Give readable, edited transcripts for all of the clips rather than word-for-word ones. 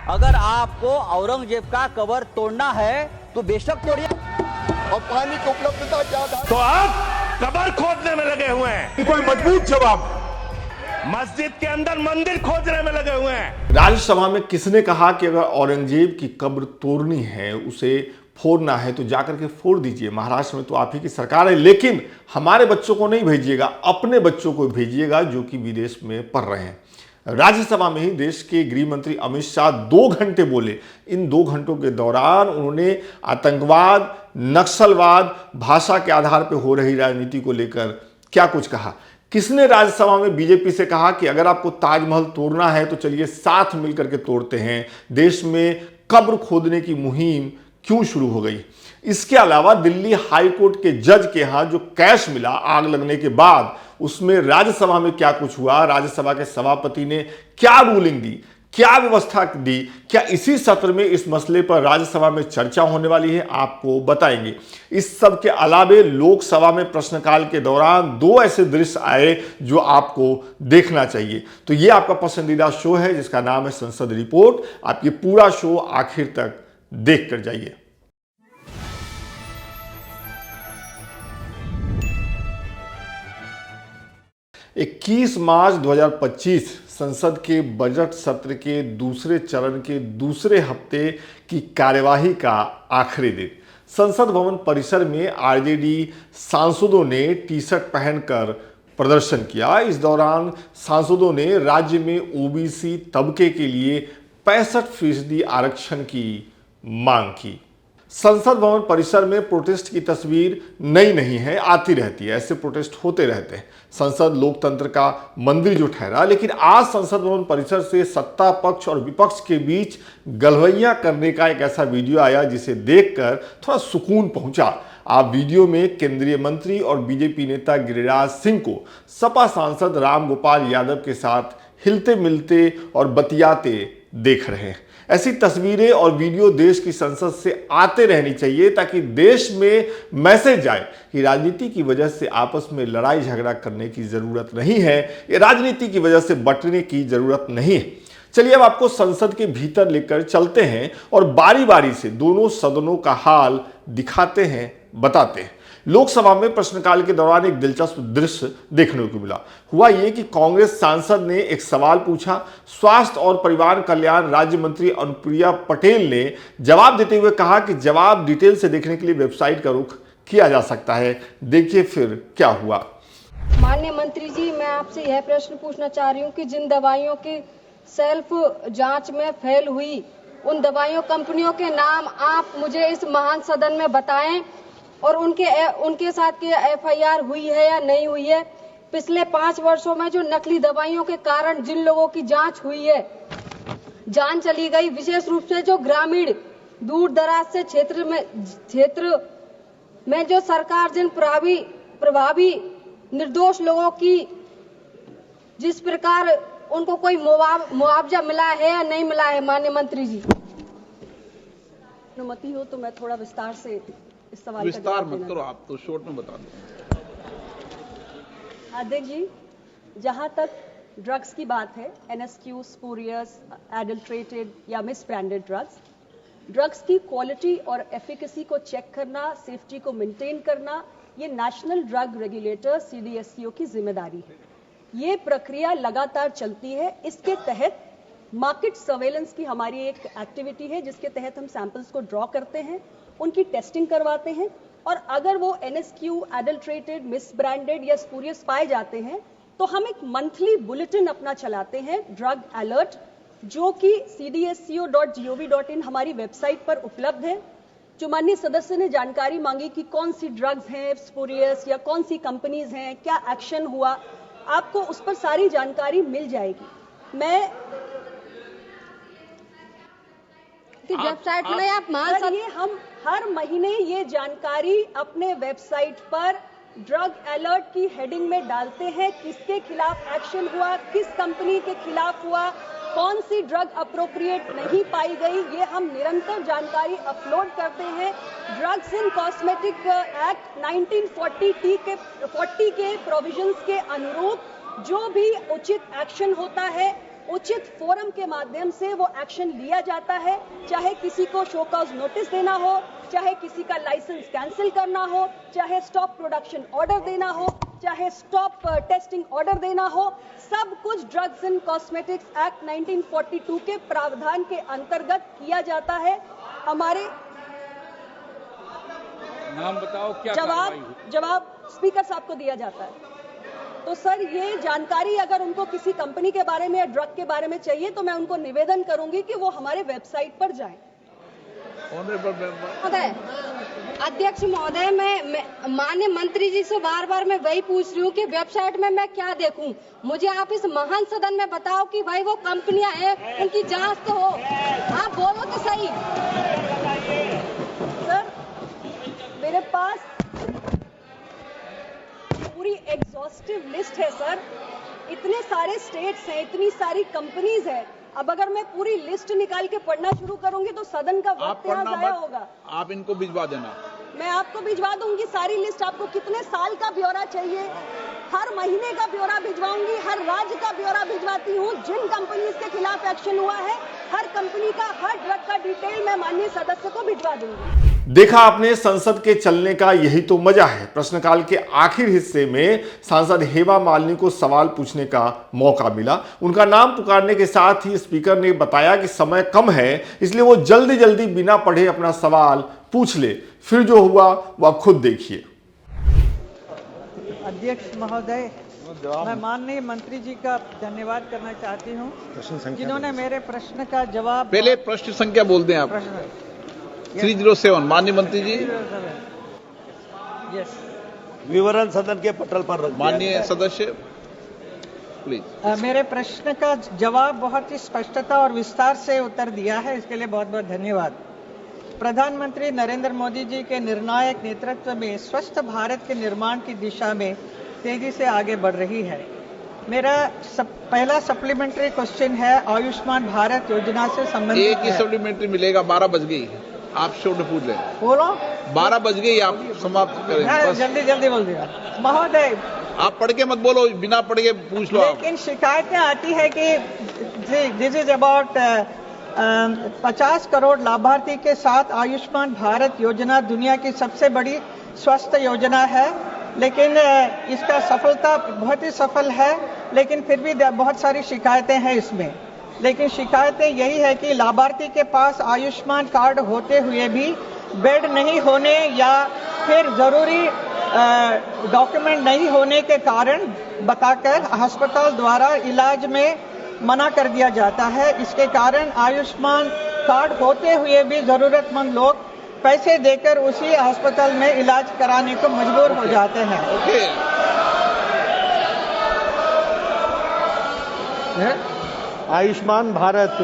अगर आपको औरंगजेब का कबर तोड़ना है तो बेशक तोड़िए। और पानी की उपलब्धता क्या था? तो आप कबर खोदने में लगे हुए हैं। कोई मजबूत जवाब। मस्जिद के अंदर मंदिर खोदने में लगे हुए हैं। राज्यसभा में किसने कहा कि अगर औरंगजेब की कब्र तोड़नी है, उसे फोड़ना है तो जाकर के फोड़ दीजिए। महाराष्ट्र में तो आप ही की सरकार है, लेकिन हमारे बच्चों को नहीं भेजिएगा, अपने बच्चों को भेजिएगा जो कि विदेश में पढ़ रहे हैं। राज्यसभा में ही देश के गृह मंत्री अमित शाह 2 घंटे बोले। इन 2 घंटों के दौरान उन्होंने आतंकवाद, नक्सलवाद, भाषा के आधार पर हो रही राजनीति को लेकर क्या कुछ कहा। किसने राज्यसभा में बीजेपी से कहा कि अगर आपको ताजमहल तोड़ना है तो चलिए साथ मिलकर के तोड़ते हैं। देश में कब्र खोदने की मुहिम क्यों शुरू हो गई। इसके अलावा दिल्ली हाई कोर्ट के जज के यहां जो कैश मिला आग लगने के बाद, उसमें राज्यसभा में क्या कुछ हुआ, राज्यसभा के सभापति ने क्या रूलिंग दी, क्या व्यवस्था दी, क्या इसी सत्र में इस मसले पर राज्यसभा में चर्चा होने वाली है, आपको बताएंगे। इस सब के अलावे लोकसभा में प्रश्नकाल के दौरान 2 ऐसे दृश्य आए जो आपको देखना चाहिए। तो ये आपका पसंदीदा शो है जिसका नाम है संसद रिपोर्ट। आप ये पूरा शो आखिर तक देख कर जाइए। इक्कीस मार्च 2025 संसद के बजट सत्र के दूसरे चरण के दूसरे हफ्ते की कार्यवाही का आखिरी दिन। संसद भवन परिसर में आरजेडी सांसदों ने टी शर्ट पहनकर प्रदर्शन किया। इस दौरान सांसदों ने राज्य में ओबीसी तबके के लिए 65% आरक्षण की मांग की। संसद भवन परिसर में प्रोटेस्ट की तस्वीर नई नहीं है, आती रहती है, ऐसे प्रोटेस्ट होते रहते हैं। संसद लोकतंत्र का मंदिर जो ठहरा, लेकिन आज संसद भवन परिसर से सत्ता पक्ष और विपक्ष के बीच गलवैया करने का एक ऐसा वीडियो आया जिसे देखकर थोड़ा सुकून पहुंचा। आप वीडियो में केंद्रीय मंत्री और बीजेपी नेता गिरिराज सिंह को सपा सांसद रामगोपाल यादव के साथ हिलते मिलते और बतियाते देख रहे हैं। ऐसी तस्वीरें और वीडियो देश की संसद से आते रहनी चाहिए ताकि देश में मैसेज जाए कि राजनीति की वजह से आपस में लड़ाई झगड़ा करने की जरूरत नहीं है, ये राजनीति की वजह से बंटने की जरूरत नहीं है। चलिए अब आपको संसद के भीतर लेकर चलते हैं और बारी बारी से दोनों सदनों का हाल दिखाते हैं, बताते हैं। लोकसभा में प्रश्नकाल के दौरान एक दिलचस्प दृश्य देखने को मिला। हुआ ये कि कांग्रेस सांसद ने एक सवाल पूछा। स्वास्थ्य और परिवार कल्याण राज्य मंत्री अनुप्रिया पटेल ने जवाब देते हुए कहा कि जवाब डिटेल से देखने के लिए वेबसाइट का रुख किया जा सकता है। देखिए फिर क्या हुआ। माननीय मंत्री जी, मैं आपसे यह प्रश्न पूछना चाह रही हूँ कि जिन दवाइयों की सेल्फ जांच में फेल हुई, उन दवाइयों कंपनियों के नाम आप मुझे इस महान सदन में बताएं और उनके साथ की एफआईआर हुई है या नहीं हुई है। पिछले 5 वर्षों में जो नकली दवाइयों के कारण जिन लोगों की जांच हुई है, जान चली गई, विशेष रूप से जो ग्रामीण दूर दराज से क्षेत्र में जो सरकार जिन प्रभावी निर्दोष लोगों की जिस प्रकार उनको कोई मुआवजा मिला है या नहीं मिला है। माननीय मंत्री जी, अनुमति हो तो मैं थोड़ा विस्तार से इस सवाल विस्तार मत करो, आप तो शॉर्ट में बता दो। अध्यक्ष जी, जहां तक ड्रग्स की बात है, एनएसक्यू, स्पूरियस, एडल्ट्रेटेड या मिस ब्रांडेड ड्रग्स की क्वालिटी और एफिकेसी को चेक करना, सेफ्टी को मेंटेन करना, ये नेशनल ड्रग रेगुलेटर सीडीएससीओ की जिम्मेदारी है। ये प्रक्रिया लगातार चलती है। इसके तहत मार्केट सर्वेलेंस की हमारी एक एक्टिविटी है जिसके तहत हम सैंपल्स को ड्रॉ करते हैं, उनकी टेस्टिंग करवाते हैं और अगर वो एनएसक्यू, एडल्ट्रेटेड, मिस ब्रांडेड या स्पूरियस पाए जाते हैं तो हम एक मंथली बुलेटिन अपना चलाते हैं, ड्रग अलर्ट, जो कि cdsco.gov.in हमारी वेबसाइट पर उपलब्ध है। जो माननीय सदस्य ने जानकारी मांगी कि कौन सी ड्रग्स हैं स्पूरियस या कौन सी कंपनीज हैं, क्या एक्शन हुआ, आपको उस पर सारी जानकारी मिल जाएगी। मैं वेबसाइट में आप हम हर महीने ये जानकारी अपने वेबसाइट पर ड्रग अलर्ट की हेडिंग में डालते हैं। किसके खिलाफ एक्शन हुआ, किस कंपनी के खिलाफ हुआ, कौन सी ड्रग अप्रोप्रिएट नहीं पाई गई, ये हम निरंतर जानकारी अपलोड करते हैं। ड्रग्स इन कॉस्मेटिक एक्ट 1940 के प्रोविजंस के अनुरूप जो भी उचित एक्शन होता है उचित फोरम के माध्यम से वो एक्शन लिया जाता है, चाहे किसी को शो कॉज नोटिस देना हो, चाहे किसी का लाइसेंस कैंसिल करना हो, चाहे स्टॉप प्रोडक्शन ऑर्डर देना हो, चाहे स्टॉप टेस्टिंग ऑर्डर देना हो, सब कुछ ड्रग्स एंड कॉस्मेटिक्स एक्ट 1942 के प्रावधान के अंतर्गत किया जाता है। हमारे नाम बताओ क्या कार्रवाई हुई? जवाब स्पीकर साहब को दिया जाता है। तो सर, ये जानकारी अगर उनको किसी कंपनी के बारे में या ड्रग के बारे में चाहिए तो मैं उनको निवेदन करूंगी कि वो हमारे वेबसाइट पर जाएं। ऑनरेबल मेंबर, महोदय, अध्यक्ष महोदय, मैं माननीय मंत्री जी से बार बार मैं वही पूछ रही हूँ कि वेबसाइट में मैं क्या देखूं। मुझे आप इस महान सदन में बताओ कि भाई वो कंपनियां हैं, उनकी जांच तो हो। आप बोलो तो सही। सर, मेरे पास पूरी एग्जॉस्टिव लिस्ट है सर। इतने सारे स्टेट्स हैं, इतनी सारी कंपनीज है। अब अगर मैं पूरी लिस्ट निकाल के पढ़ना शुरू करूंगी तो सदन का आप वक्त यहाँ पढ़ना जाया मत, होगा। आप इनको भिजवा देना। मैं आपको भिजवा दूंगी सारी लिस्ट। आपको कितने साल का ब्यौरा चाहिए? हर महीने का ब्यौरा भिजवाऊंगी, हर राज्य का ब्यौरा भिजवाती हूँ। जिन कंपनीज के खिलाफ एक्शन हुआ है, हर कंपनी का, हर ड्रग का डिटेल मैं माननीय सदस्य को भिजवा दूंगी। देखा आपने, संसद के चलने का यही तो मजा है। प्रश्नकाल के आखिर हिस्से में सांसद हेमा मालिनी को सवाल पूछने का मौका मिला। उनका नाम पुकारने के साथ ही स्पीकर ने बताया कि समय कम है, इसलिए वो जल्दी जल्दी बिना पढ़े अपना सवाल पूछ ले। फिर जो हुआ वो आप खुद देखिए। अध्यक्ष महोदय, मैं माननीय मंत्री जी का धन्यवाद करना चाहती हूँ जिन्होंने मेरे प्रश्न का जवाब। पहले प्रश्न संख्या बोल दें आप। प्रश्न 307 माननीय मंत्री जी। यस, विवरण सदन के पटल पर रख दिया माननीय गया है। सदस्य प्लीज। मेरे प्रश्न का जवाब बहुत ही स्पष्टता और विस्तार से उत्तर दिया है, इसके लिए बहुत बहुत धन्यवाद। प्रधानमंत्री नरेंद्र मोदी जी के निर्णायक नेतृत्व में स्वस्थ भारत के निर्माण की दिशा में तेजी से आगे बढ़ रही है। मेरा पहला सप्लीमेंट्री क्वेश्चन है आयुष्मान भारत योजना से संबंधित। एक ही सप्लीमेंट्री मिलेगा, 12 बज गई। आप शोर पूछ लें। बोलो। 12 बज गई, आप समाप्त करें बस। जल्दी जल्दी बोल दिया महोदय। आप पढ़ के मत बोलो, बिना पढ़ के पूछ लो आप। लेकिन शिकायतें आती है कि दिस इज अबाउट 50 करोड़ लाभार्थी के साथ आयुष्मान भारत योजना दुनिया की सबसे बड़ी स्वास्थ्य योजना है, लेकिन इसका सफलता बहुत ही सफल है, लेकिन फिर भी बहुत सारी शिकायतें हैं इसमें। लेकिन शिकायतें यही है कि लाभार्थी के पास आयुष्मान कार्ड होते हुए भी बेड नहीं होने या फिर जरूरी डॉक्यूमेंट नहीं होने के कारण बताकर अस्पताल द्वारा इलाज में मना कर दिया जाता है। इसके कारण आयुष्मान कार्ड होते हुए भी जरूरतमंद लोग पैसे देकर उसी अस्पताल में इलाज कराने को मजबूर हो जाते हैं। आयुष्मान भारत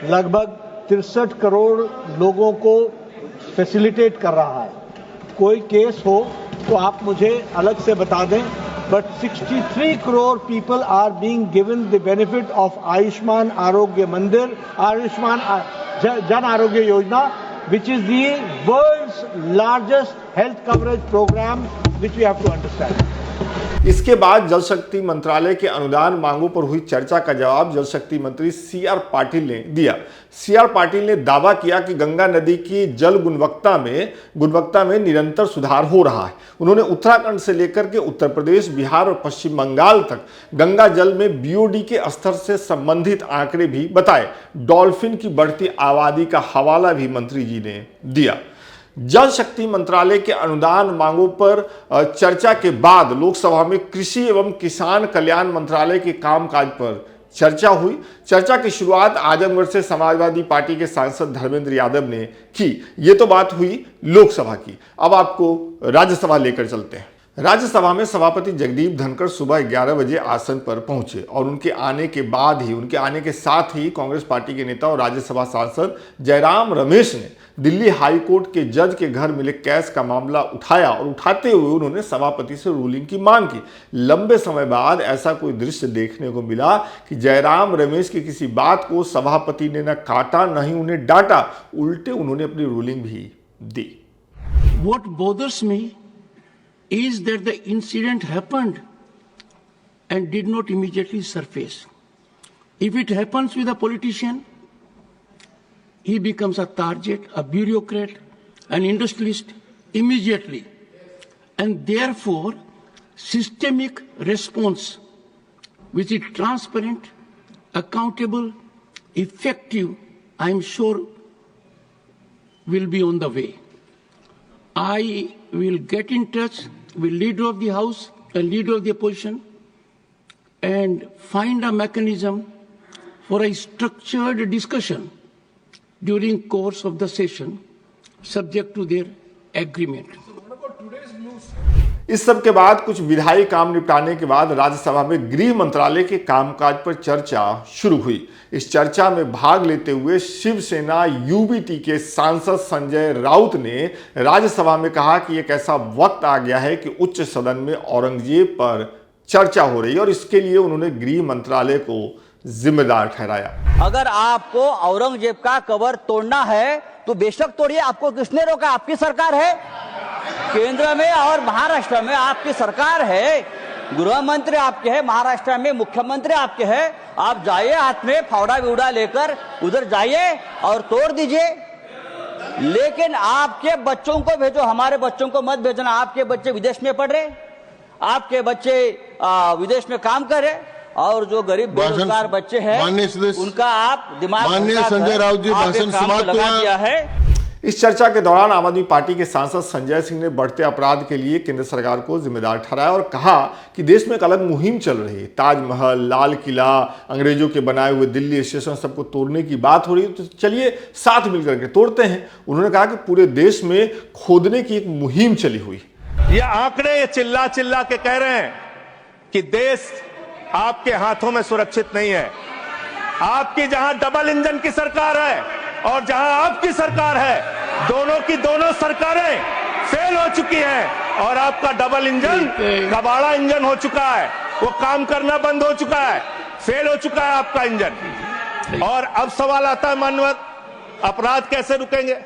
लगभग 63 करोड़ लोगों को फैसिलिटेट कर रहा है। कोई केस हो तो आप मुझे अलग से बता दें, but 63 crore people are being given the benefit of Ayushman Arogya Mandir, Ayushman Jan Arogya Yojana, which is the world's largest health coverage program, which we have to understand. इसके बाद जल शक्ति मंत्रालय के अनुदान मांगों पर हुई चर्चा का जवाब जल शक्ति मंत्री सीआर पाटिल ने दिया। सीआर पाटिल ने दावा किया कि गंगा नदी की जल गुणवत्ता में निरंतर सुधार हो रहा है। उन्होंने उत्तराखंड से लेकर के उत्तर प्रदेश, बिहार और पश्चिम बंगाल तक गंगा जल में बीओडी के स्तर से संबंधित आंकड़े भी बताए। डॉल्फिन की बढ़ती आबादी का हवाला भी मंत्री जी ने दिया। जल शक्ति मंत्रालय के अनुदान मांगों पर चर्चा के बाद लोकसभा में कृषि एवं किसान कल्याण मंत्रालय के कामकाज पर चर्चा हुई। चर्चा की शुरुआत आजमगढ़ से समाजवादी पार्टी के सांसद धर्मेंद्र यादव ने की। ये तो बात हुई लोकसभा की। अब आपको राज्यसभा लेकर चलते हैं। राज्यसभा में सभापति जगदीप धनखड़ सुबह 11 बजे आसन पर पहुंचे और उनके आने के साथ ही कांग्रेस पार्टी के नेता और राज्यसभा सांसद जयराम रमेश ने दिल्ली हाई कोर्ट के जज के घर मिले कैश का मामला उठाया और उठाते हुए उन्होंने सभापति से रूलिंग की मांग की। लंबे समय बाद ऐसा कोई दृश्य देखने को मिला कि जयराम रमेश की किसी बात को सभापति ने न काटा न ही उन्हें डांटा, उल्टे उन्होंने अपनी रूलिंग भी दी। What bothers me is that the incident happened and did not immediately surface. If it happens with a politician, he becomes a target, a bureaucrat, an industrialist immediately. And therefore, systemic response, which is transparent, accountable, effective, I am sure will be on the way. I will get in touch with leader of the House and leader of the opposition and find a mechanism for a structured discussion during course of the session, subject to their agreement. इस सब के बाद कुछ विधायी काम निपटाने के बाद राज्यसभा में गृह मंत्रालय के कामकाज पर चर्चा शुरू हुई। इस चर्चा में भाग लेते हुए शिवसेना यूबीटी के सांसद संजय राउत ने राज्यसभा में कहा कि एक ऐसा वक्त आ गया है कि उच्च सदन में औरंगजेब पर चर्चा हो रही है और इसके लिए उन्होंने गृह मंत्रालय को जिम्मेदार ठहराया। अगर आपको औरंगजेब का कबर तोड़ना है तो बेशक तोड़िए, आपको किसने रोका? आपकी सरकार है, केंद्र में और महाराष्ट्र में आपकी सरकार है, गृह मंत्री आपके हैं, महाराष्ट्र में मुख्यमंत्री आपके हैं। आप जाइए, हाथ में फावड़ा बिवड़ा लेकर उधर जाइए और तोड़ दीजिए। लेकिन आपके बच्चों को भेजो, हमारे बच्चों को मत भेजना। आपके बच्चे विदेश में पढ़ रहे, आपके बच्चे विदेश में काम कर रहे, और जो गरीब बेरोजगार बच्चे हैं उनका आप दिमाग संजय राउत जी भाषण समाप्त किया है। इस चर्चा के दौरान आम आदमी पार्टी के सांसद संजय सिंह ने बढ़ते अपराध के लिए केंद्र सरकार को जिम्मेदार ठहराया और कहा कि देश में एक अलग मुहिम चल रही है। ताजमहल, लाल किला, अंग्रेजों के बनाए हुए दिल्ली स्टेशन सबको तोड़ने की बात हो रही है, तो चलिए साथ मिलकर के तोड़ते हैं। उन्होंने कहा कि पूरे देश में खोदने की एक मुहिम चली हुई। ये आंकड़े ये चिल्ला चिल्ला के कह रहे हैं कि देश आपके हाथों में सुरक्षित नहीं है। आपकी जहां डबल इंजन की सरकार है और जहां आपकी सरकार है, दोनों की दोनों सरकारें फेल हो चुकी हैं और आपका डबल इंजन कबाड़ा इंजन हो चुका है, वो काम करना बंद हो चुका है, फेल हो चुका है आपका इंजन। और अब सवाल आता है माननीय, अपराध कैसे रुकेंगे?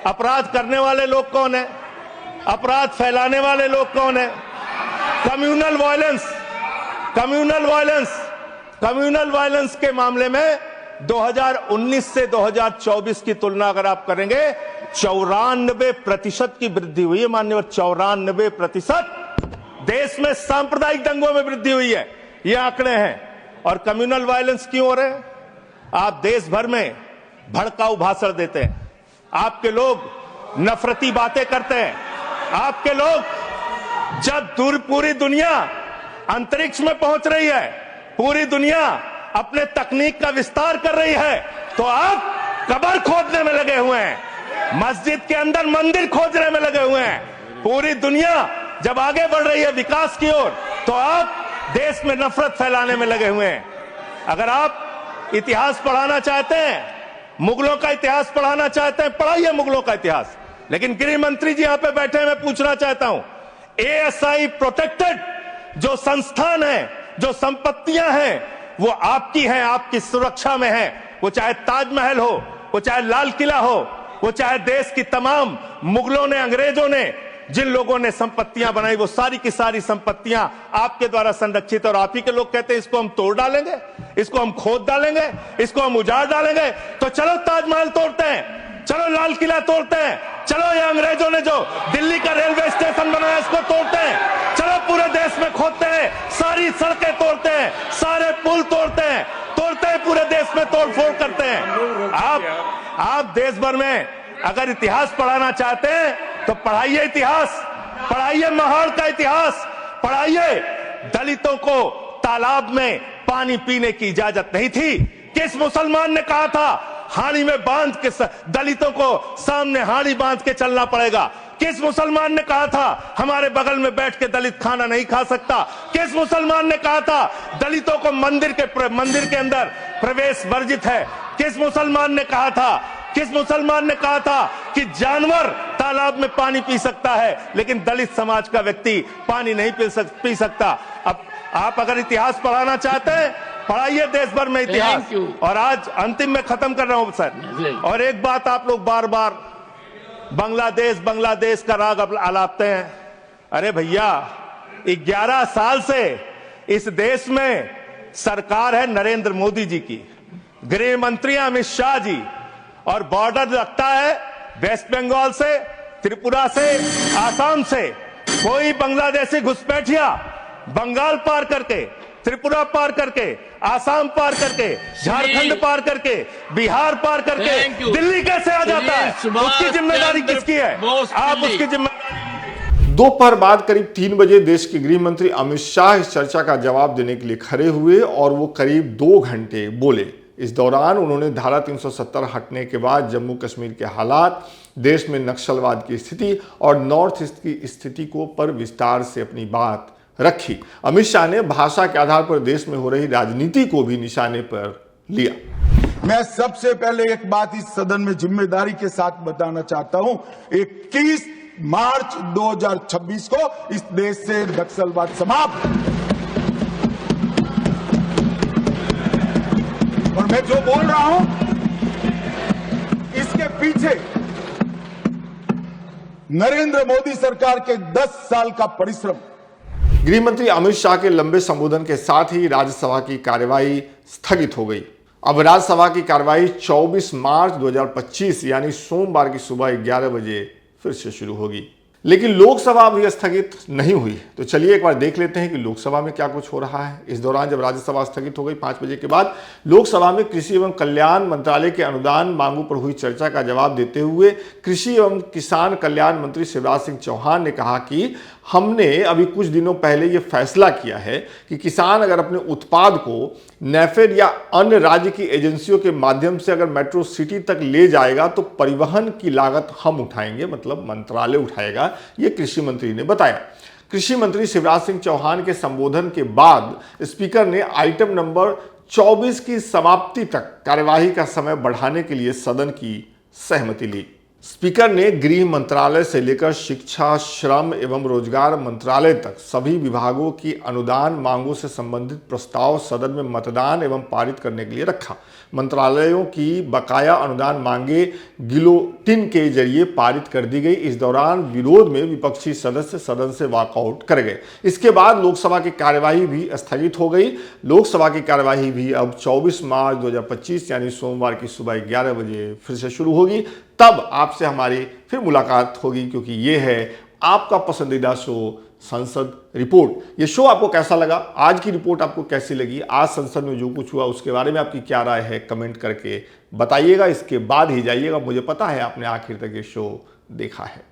अपराध करने वाले लोग कौन है? अपराध फैलाने वाले लोग कौन है? कम्युनल वायलेंस के मामले में 2019 से 2024 की तुलना अगर आप करेंगे, 94% की वृद्धि हुई है माननीय, 94%। देश में सांप्रदायिक दंगों में वृद्धि हुई है, ये आंकड़े हैं। और कम्युनल वायलेंस क्यों हो रहे हैं? आप देश भर में भड़काऊ भाषण देते हैं, आपके लोग नफरती बातें करते हैं, आपके लोग जब पूरी दुनिया अंतरिक्ष में पहुंच रही है, पूरी दुनिया अपने तकनीक का विस्तार कर रही है, तो आप कब्र खोदने में लगे हुए हैं, मस्जिद के अंदर मंदिर खोदने में लगे हुए हैं। पूरी दुनिया जब आगे बढ़ रही है विकास की ओर, तो आप देश में नफरत फैलाने में लगे हुए हैं। अगर आप इतिहास पढ़ाना चाहते हैं, मुगलों का इतिहास पढ़ाना चाहते हैं, पढ़ाइए मुगलों का इतिहास। लेकिन गृह मंत्री जी यहां पे बैठे हैं, मैं पूछना चाहता हूं, ASI प्रोटेक्टेड जो संस्थान है, जो संपत्तियां हैं, वो आपकी हैं, आपकी सुरक्षा में है। वो चाहे ताजमहल हो, वो चाहे लाल किला हो, वो चाहे देश की तमाम मुगलों ने, अंग्रेजों ने जिन लोगों ने संपत्तियां बनाई, वो सारी की सारी संपत्तियां आपके द्वारा संरक्षित। और आप ही के लोग कहते हैं इसको हम तोड़ डालेंगे, इसको हम खोद डालेंगे, इसको हम उजाड़ डालेंगे। तो चलो ताजमहल तोड़ते हैं, चलो लाल किला तोड़ते हैं, चलो ये अंग्रेजों ने जो दिल्ली का रेलवे स्टेशन बनाया इसको तोड़ते हैं, चलो पूरे देश में खोदते हैं, सारी सड़कें तोड़ते हैं, सारे पुल तोड़ते हैं, पूरे देश में तोड़फोड़ करते हैं। आप देश भर में अगर इतिहास पढ़ाना चाहते हैं तो पढ़ाइए इतिहास, पढ़ाइए महाड़ का इतिहास, पढ़ाइए दलितों को तालाब में पानी पीने की इजाजत नहीं थी। किस मुसलमान ने कहा था हाड़ी में बांध के दलितों को सामने हाड़ी बांध के चलना पड़ेगा? किस मुसलमान ने कहा था हमारे बगल में बैठ के दलित खाना नहीं खा सकता? किस मुसलमान ने कहा था दलितों को मंदिर के अंदर प्रवेश वर्जित है? किस मुसलमान ने कहा था, किस मुसलमान ने कहा था कि जानवर तालाब में पानी पी सकता है लेकिन दलित समाज का व्यक्ति पानी नहीं पी सकता? अब आप अगर इतिहास पढ़ाना चाहते हैं, पढ़ाइए देश भर में इतिहास। और आज अंतिम में खत्म कर रहा हूं सर, और एक बात आप लोग बार बार बांग्लादेश का राग आलापते हैं। अरे भैया, 11 साल से इस देश में सरकार है नरेंद्र मोदी जी की, गृह मंत्री अमित शाह जी, और बॉर्डर लगता है वेस्ट बंगाल से, त्रिपुरा से, आसाम से। कोई बांग्लादेशी घुसपैठिया बंगाल पार करके, त्रिपुरा पार करके, आसाम पार करके, झारखंड पार करके, बिहार पार करके दिल्ली कैसे आ जाता है? उसकी जिम्मेदारी किसकी है? आप उसकी जिम्मेदारी। दोपहर बाद करीब 3 बजे देश के गृह मंत्री अमित शाह इस चर्चा का जवाब देने के लिए खड़े हुए और वो करीब 2 घंटे बोले। इस दौरान उन्होंने धारा 370 हटने के बाद जम्मू कश्मीर के हालात, देश में नक्सलवाद की स्थिति और नॉर्थ ईस्ट की स्थिति को पर विस्तार से अपनी बात रखी। अमित शाह ने भाषा के आधार पर देश में हो रही राजनीति को भी निशाने पर लिया। मैं सबसे पहले एक बात इस सदन में जिम्मेदारी के साथ बताना चाहता हूं, 21 मार्च 2026 को इस देश से नक्सलवाद समाप्त। और मैं जो बोल रहा हूं इसके पीछे नरेंद्र मोदी सरकार के 10 साल का परिश्रम। गृह मंत्री अमित शाह के लंबे संबोधन के साथ ही राज्यसभा की कार्यवाही स्थगित हो गई। अब राज्यसभा की कार्यवाही 24 मार्च 2025 यानी सोमवार की सुबह 11 बजे फिर से शुरू होगी। लेकिन लोकसभा अभी स्थगित नहीं हुई, तो चलिए एक बार देख लेते हैं कि लोकसभा में क्या कुछ हो रहा है। इस दौरान जब राज्यसभा स्थगित हो गई 5 बजे के बाद, लोकसभा में कृषि एवं कल्याण मंत्रालय के अनुदान मांगों पर हुई चर्चा का जवाब देते हुए कृषि एवं किसान कल्याण मंत्री शिवराज सिंह चौहान ने कहा कि हमने अभी कुछ दिनों पहले ये फैसला किया है कि किसान अगर अपने उत्पाद को नेफेड या अन्य राज्य की एजेंसियों के माध्यम से अगर मेट्रो सिटी तक ले जाएगा तो परिवहन की लागत हम उठाएंगे, मतलब मंत्रालय उठाएगा, ये कृषि मंत्री ने बताया। कृषि मंत्री शिवराज सिंह चौहान के संबोधन के बाद स्पीकर ने आइटम नंबर 24 की समाप्ति तक कार्यवाही का समय बढ़ाने के लिए सदन की सहमति ली। स्पीकर ने गृह मंत्रालय से लेकर शिक्षा, श्रम एवं रोजगार मंत्रालय तक सभी विभागों की अनुदान मांगों से संबंधित प्रस्ताव सदन में मतदान एवं पारित करने के लिए रखा। मंत्रालयों की बकाया अनुदान मांगे गिलोटिन के जरिए पारित कर दी गई। इस दौरान विरोध में विपक्षी सदस्य सदन से वॉकआउट कर गए। इसके बाद लोकसभा की कार्यवाही भी स्थगित हो गई। लोकसभा की कार्यवाही भी अब 24 मार्च 2025 यानी सोमवार की सुबह 11 बजे फिर से शुरू होगी। तब आपसे हमारी फिर मुलाकात होगी, क्योंकि ये है आपका पसंदीदा शो संसद रिपोर्ट। ये शो आपको कैसा लगा? आज की रिपोर्ट आपको कैसी लगी? आज संसद में जो कुछ हुआ उसके बारे में आपकी क्या राय है? कमेंट करके बताइएगा। इसके बाद ही जाइएगा, मुझे पता है आपने आखिर तक ये शो देखा है।